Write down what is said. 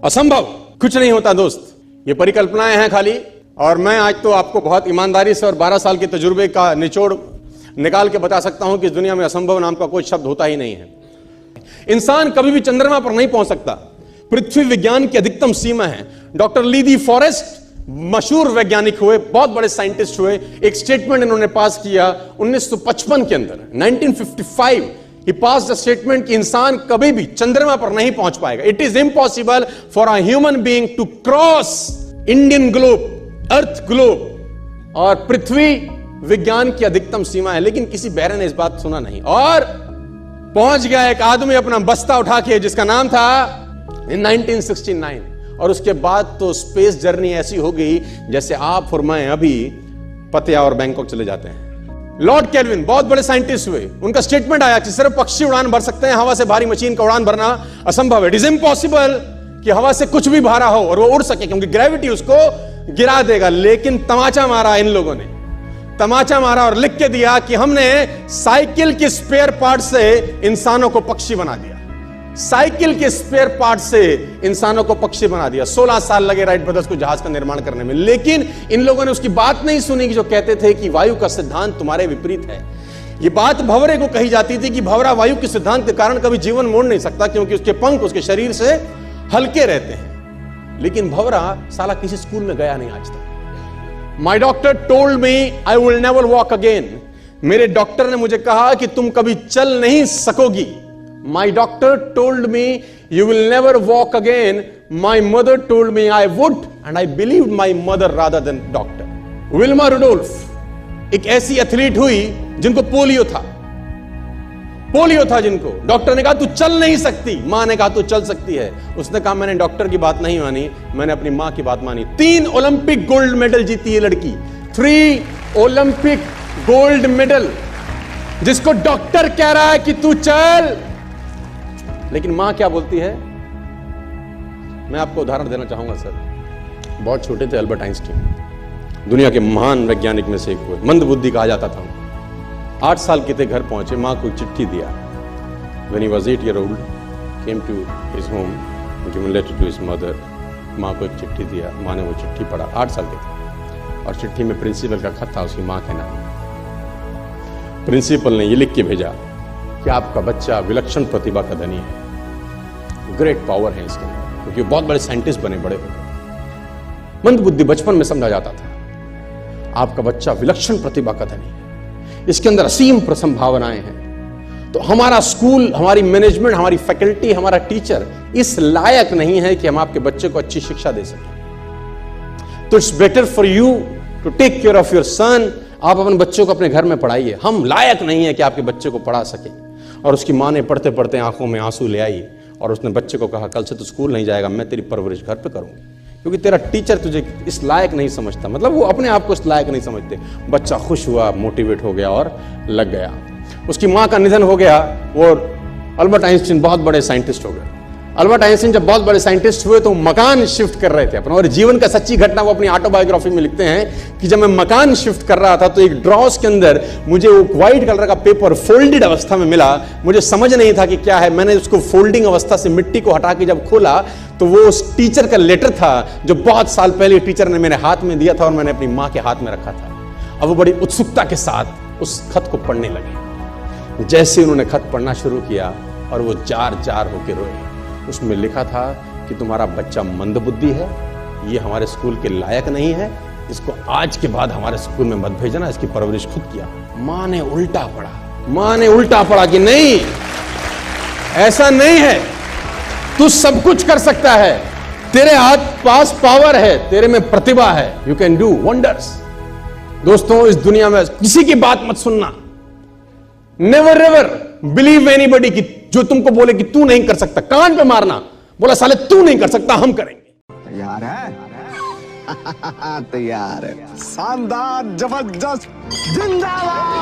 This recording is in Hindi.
असंभव कुछ नहीं होता दोस्त, ये परिकल्पनाएं हैं खाली। और मैं आज तो आपको बहुत ईमानदारी से और 12 साल के तजुर्बे का निचोड़ निकाल के बता सकता हूं कि इस दुनिया में असंभव नाम का कोई शब्द होता ही नहीं है। इंसान कभी भी चंद्रमा पर नहीं पहुंच सकता, पृथ्वी विज्ञान की अधिकतम सीमा है। डॉक्टर ली दी फॉरेस्ट मशहूर वैज्ञानिक हुए, बहुत बड़े साइंटिस्ट हुए। एक स्टेटमेंट इन्होंने पास किया 1955 के अंदर, 1955 ही पास द स्टेटमेंट कि इंसान कभी भी चंद्रमा पर नहीं पहुंच पाएगा। It is impossible for a human being to cross Indian globe, earth globe. और पृथ्वी विज्ञान की अधिकतम सीमा है, लेकिन किसी बहरे ने इस बात सुना नहीं और पहुंच गया एक आदमी अपना बस्ता उठा के, जिसका नाम था इन 1969। और उसके बाद तो स्पेस जर्नी ऐसी हो गई जैसे आप और मैं अभी पतिया और बैंकॉक चले जाते हैं। लॉर्ड केल्विन बहुत बड़े साइंटिस्ट हुए, उनका स्टेटमेंट आया कि सिर्फ पक्षी उड़ान भर सकते हैं, हवा से भारी मशीन का उड़ान भरना असंभव है। इट इज इम्पॉसिबल कि हवा से कुछ भी भारा हो और वो उड़ सके, क्योंकि ग्रेविटी उसको गिरा देगा। लेकिन तमाचा मारा इन लोगों ने, तमाचा मारा और लिख के दिया कि हमने साइकिल के स्पेयर पार्ट से इंसानों को पक्षी बना दिया। साइकिल के स्पेयर पार्ट से इंसानों को पक्षी बना दिया। 16 साल लगे राइट ब्रदर्स को जहाज का निर्माण करने में, लेकिन इन लोगों ने उसकी बात नहीं सुनी कि जो कहते थे कि वायु का सिद्धांत तुम्हारे विपरीत है। यह बात भंवरे को कही जाती थी कि भंवरा वायु के सिद्धांत के कारण कभी जीवन मोड़ नहीं सकता, क्योंकि उसके पंख उसके शरीर से हल्के रहते हैं। लेकिन भंवरा साला किसी स्कूल में गया नहीं आज तक। माई doctor told me I will never walk again. मेरे डॉक्टर ने मुझे कहा कि तुम कभी चल नहीं सकोगी। My doctor told me you will never walk again. My mother told me I would, and I believed my mother rather than doctor. Wilma Rudolph एक ऐसी एथलीट हुई जिनको पोलियो था जिनको डॉक्टर ने कहा तू चल नहीं सकती, मां ने कहा तू चल सकती है। उसने कहा मैंने डॉक्टर की बात नहीं मानी, मैंने अपनी मां की बात मानी। 3 ओलंपिक गोल्ड मेडल जीती है लड़की, 3 ओलंपिक गोल्ड मेडल, जिसको डॉक्टर कह रहा है कि तू चल। लेकिन मां क्या बोलती है? मैं आपको उदाहरण देना चाहूंगा सर। बहुत छोटे थे अल्बर्ट आइंस्टीन, दुनिया के महान वैज्ञानिक में से एक हुए, मंद बुद्धि कहा जाता था। 8 साल के थे, घर पहुंचे, मां को चिट्ठी दिया। When he was 8 years old, came to his home, given letter to his mother. मां को एक चिट्ठी दिया, मां ने वो चिट्ठी पढ़ा। 8 साल के थे और चिट्ठी में प्रिंसिपल का खत था, उसकी मां के नाम। प्रिंसिपल ने ये लिख के भेजा कि आपका बच्चा विलक्षण प्रतिभा का धनी है, ग्रेट पावर है इसके अंदर, क्योंकि बहुत बड़े साइंटिस्ट बने, बड़े हो गए। मंद बुद्धि बचपन में समझा जाता था। आपका बच्चा विलक्षण प्रतिभा का धनी है, इसके अंदर असीम संभावनाएं हैं। तो हमारा स्कूल, हमारी मैनेजमेंट, हमारी फैकल्टी, हमारा टीचर इस लायक नहीं है कि हम आपके बच्चे को अच्छी शिक्षा दे सकें। तो it's better for you to take care of your son. आप अपने बच्चों को अपने घर में पढ़ाइए, हम लायक नहीं है कि आपके बच्चे को पढ़ा सके। और उसकी मां ने पढ़ते पढ़ते आंखों में आंसू ले आई और उसने बच्चे को कहा कल से तू स्कूल नहीं जाएगा, मैं तेरी परवरिश घर पे करूंगी, क्योंकि तेरा टीचर तुझे इस लायक नहीं समझता। मतलब वो अपने आप को इस लायक नहीं समझते। बच्चा खुश हुआ, मोटिवेट हो गया और लग गया। उसकी मां का निधन हो गया, वो अल्बर्ट आइंस्टीन बहुत बड़े साइंटिस्ट हो गए। अल्बर्ट आइंस्टीन जब बहुत बड़े साइंटिस्ट हुए तो मकान शिफ्ट कर रहे थे अपना, और जीवन का सच्ची घटना वो अपनी ऑटोबायोग्राफी में लिखते हैं कि जब मैं मकान शिफ्ट कर रहा था तो एक ड्रॉस के अंदर मुझे वो व्हाइट कलर का पेपर फोल्डेड अवस्था में मिला। मुझे समझ नहीं था कि क्या है। मैंने उसको फोल्डिंग अवस्था से मिट्टी को हटा के जब खोला तो वो उस टीचर का लेटर था जो बहुत साल पहले टीचर ने मेरे हाथ में दिया था और मैंने अपनी मां के हाथ में रखा था। अब वो बड़ी उत्सुकता के साथ उस खत को पढ़ने लगे। जैसे उन्होंने खत पढ़ना शुरू किया और वो जार जार होकर रोए। उसमें लिखा था कि तुम्हारा बच्चा मंदबुद्धि है, ये हमारे स्कूल के लायक नहीं है, इसको आज के बाद हमारे स्कूल में मत भेजना, इसकी परवरिश खुद किया। मां ने उल्टा पढ़ा कि नहीं, ऐसा नहीं है, तू सब कुछ कर सकता है, तेरे हाथ पास पावर है, तेरे में प्रतिभा है, यू कैन डू वंडर्स। दोस्तों, इस दुनिया में किसी की बात मत सुनना। नेवर एवर बिलीव एनीबॉडी कि जो तुमको बोले कि तू नहीं कर सकता, कान पे मारना, बोला साले तू नहीं कर सकता, हम करेंगे। तैयार है? तैयार है। शानदार, जबरदस्त, जिंदाबाद।